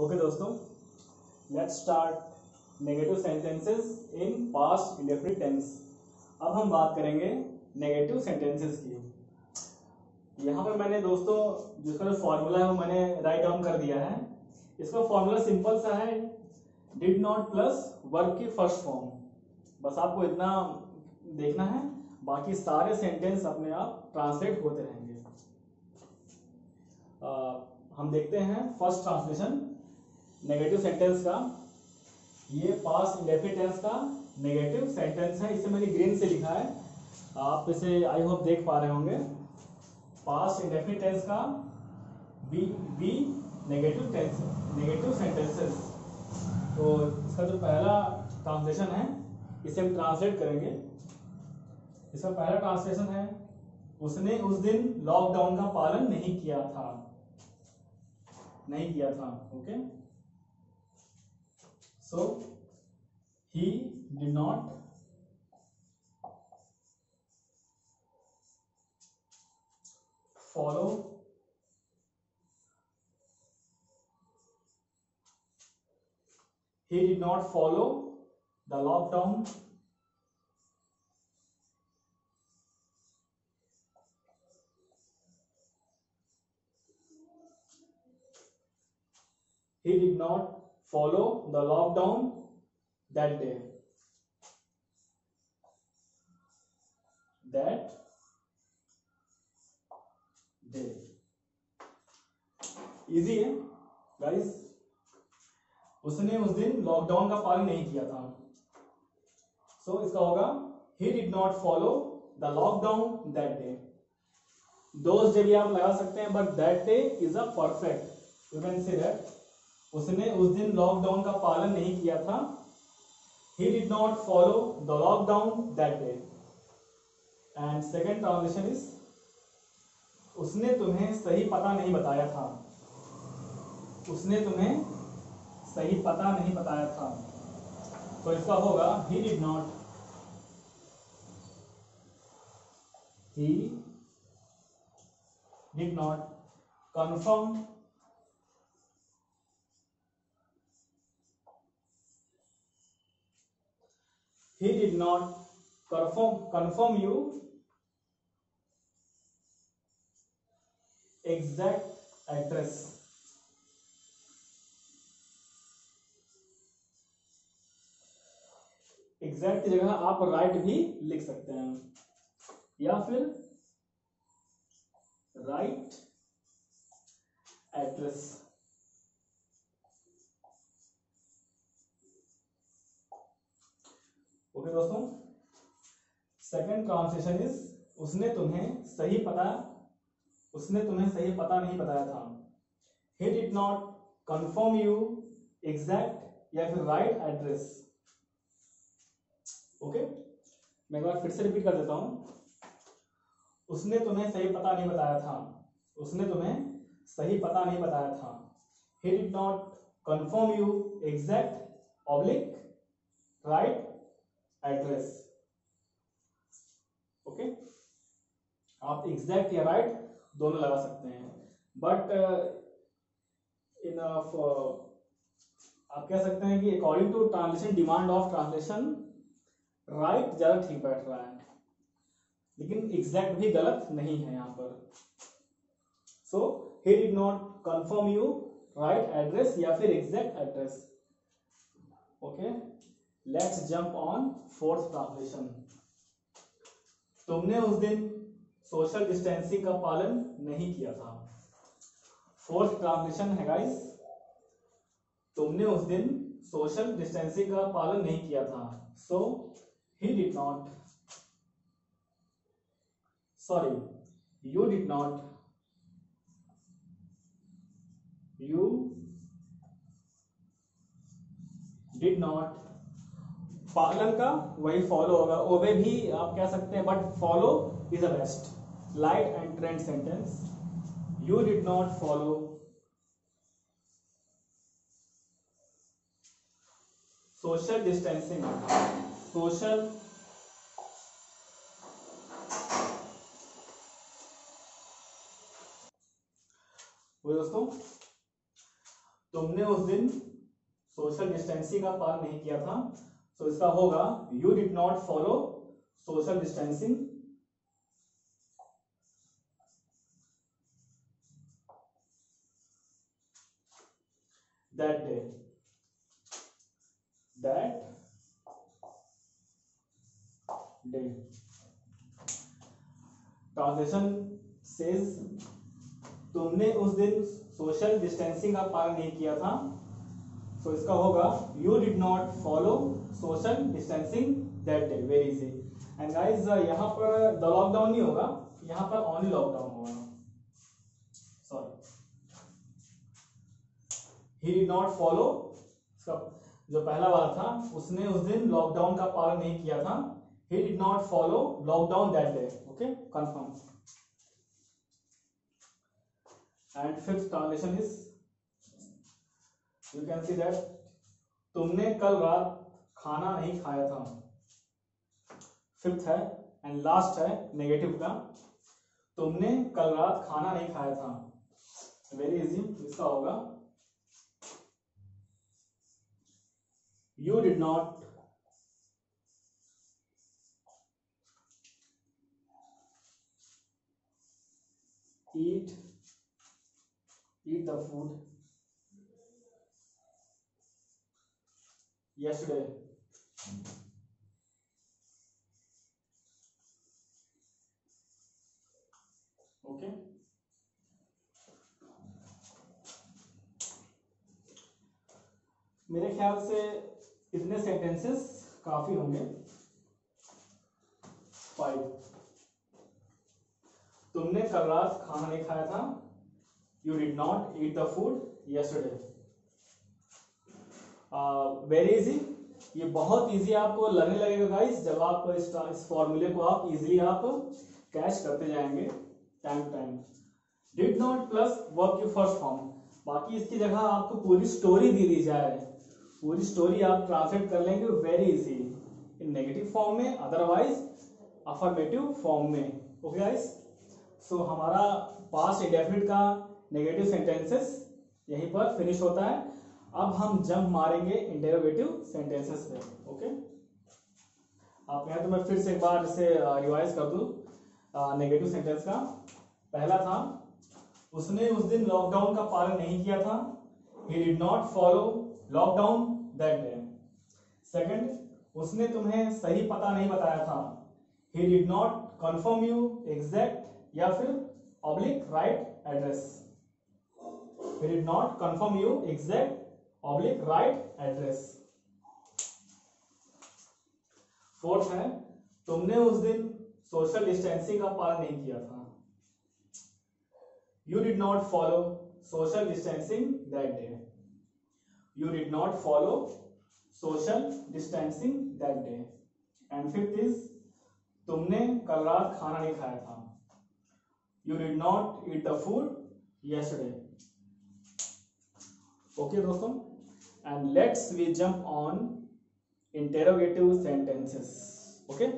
Okay दोस्तों, let's start negative sentences in past indefinite tense. अब हम बात करेंगे नेगेटिव सेंटेंसेस की। यहाँ पर मैंने दोस्तों जिसका जो फॉर्मूला है वो मैंने राइट डाउन कर दिया है। इसका फॉर्मूला सिंपल सा है, डिड नॉट प्लस वर्ब की फर्स्ट फॉर्म। बस आपको इतना देखना है, बाकी सारे सेंटेंस अपने आप ट्रांसलेट होते रहेंगे। हम देखते हैं फर्स्ट ट्रांसलेशन नेगेटिव सेंटेंस का। ये पास्ट इंडेफिनिट टेंस का नेगेटिव सेंटेंस है, इसे मैंने ग्रीन से लिखा है, आप इसे आई होप देख पा रहे होंगे। पास्ट इंडेफिनिट टेंस का B negative tense, negative sentences. तो इसका जो पहला ट्रांसलेशन है इसे हम ट्रांसलेट करेंगे। इसका पहला ट्रांसलेशन है, उसने उस दिन लॉकडाउन का पालन नहीं किया था। नहीं किया था, okay. So he did not follow he did not follow the lockdown he did not follow the lockdown that day easy है गाइस। उसने उस दिन लॉकडाउन का पालन नहीं किया था। सो इसका होगा he did not follow the lockdown that day। those day भी आप लगा सकते हैं, but that day is a perfect, you can say that। उसने उस दिन लॉकडाउन का पालन नहीं किया था। he did not follow the lockdown that day। and second translation is उसने तुम्हें सही पता नहीं बताया था। उसने तुम्हें सही पता नहीं बताया था। तो इसका होगा he did not confirm he did not confirm you exact address। Exact की जगह आप राइट भी लिख सकते हैं, या फिर राइट एड्रेस। ओके दोस्तों, सेकंड ट्रांसलेशन इज उसने तुम्हें सही पता नहीं बताया था। he did not confirm you exact या फिर राइट एड्रेस। ओके, मैं एक बार फिर से रिपीट कर देता हूं। उसने तुम्हें सही पता नहीं बताया था। उसने तुम्हें सही पता नहीं बताया था। he did not confirm you exact oblique right address। Okay, आप एग्जैक्ट या राइट दोनों लगा सकते हैं, बट इन आप कह सकते हैं कि according to translation demand of translation right ज्यादा ठीक बैठ रहा है, लेकिन एग्जैक्ट भी गलत नहीं है यहाँ पर। सो he did not confirm you right address या फिर exact address। Okay, let's jump on fourth translation. तुमने उस दिन सोशल डिस्टेंसिंग का पालन नहीं किया था। फोर्थ ट्रांसलेशन है गाइस, तुमने उस दिन सोशल डिस्टेंसिंग का पालन नहीं किया था। सो he did not, sorry, you did not, you did not। पालन का वही फॉलो होगा, ओबे भी आप कह सकते हैं, but follow is a best light and trend sentence. You did not follow social distancing. Social वो दोस्तों, तुमने उस दिन सोशल डिस्टेंसिंग का पालन नहीं किया था, तो इसका होगा you did not follow social distancing that day, that day. Translation says तुमने उस दिन सोशल डिस्टेंसिंग का पालन नहीं किया था, तो इसका होगा you did not follow social distancing that day. Very easy. And guys यहाँ पर द लॉकडाउन नहीं होगा, यहाँ पर ओनली लॉकडाउन होगा। Sorry, he did not follow, जो पहला वाला था उसने उस दिन लॉकडाउन का पालन नहीं किया था, he did not follow lockdown that day. Okay, confirm. And fifth translation is, you can see that तुमने कल रात खाना नहीं खाया था। फिफ्थ है एंड लास्ट है नेगेटिव का, तुमने कल रात खाना नहीं खाया था। वेरी इजी, इसका होगा you did not eat the food yesterday. Okay, मेरे ख्याल से इतने सेंटेंसेस काफी होंगे। 5, तुमने कल रात खाना नहीं खाया था, you did not eat the food yesterday. Very easy, ये बहुत इजी आपको लगने लगेगा गाइस जब आप इस फॉर्मूले को आप इजीली आप कैच करते जाएंगे time to time. Did not plus verb की फर्स्ट फॉर्म, बाकी इसकी जगह आपको पूरी स्टोरी दी जाए, पूरी स्टोरी आप ट्रांसलेट कर लेंगे वेरी इजी, इन नेगेटिव फॉर्म में, अदरवाइज अफर्मेटिव फॉर्म में। ओके गाइस, सो हमारा पास्ट इंडेफिनिट का नेगेटिव सेंटेंसेस यहीं पर फिनिश होता है। अब हम जंप मारेंगे इंटेरोगेटिव सेंटेंसेस पे। ओके, आप यहाँ तो मैं फिर से एक बार इसे रिवाइज कर दूं। नेगेटिव सेंटेंस का पहला था उसने उस दिन लॉकडाउन का पालन नहीं किया था, he did not follow lockdown that day। Second, उसने तुम्हें सही पता नहीं बताया था, he did not confirm you exact या फिर oblique right address, he did not confirm you exact oblique right address। Fourth है तुमने उस दिन सोशल डिस्टेंसिंग का पालन नहीं किया था, you did not follow social distancing that day, you did not follow social distancing that day। and fifth is तुमने कल रात खाना नहीं खाया था, you did not eat the food yesterday। okay दोस्तों, and let's we jump on interrogative sentences। okay,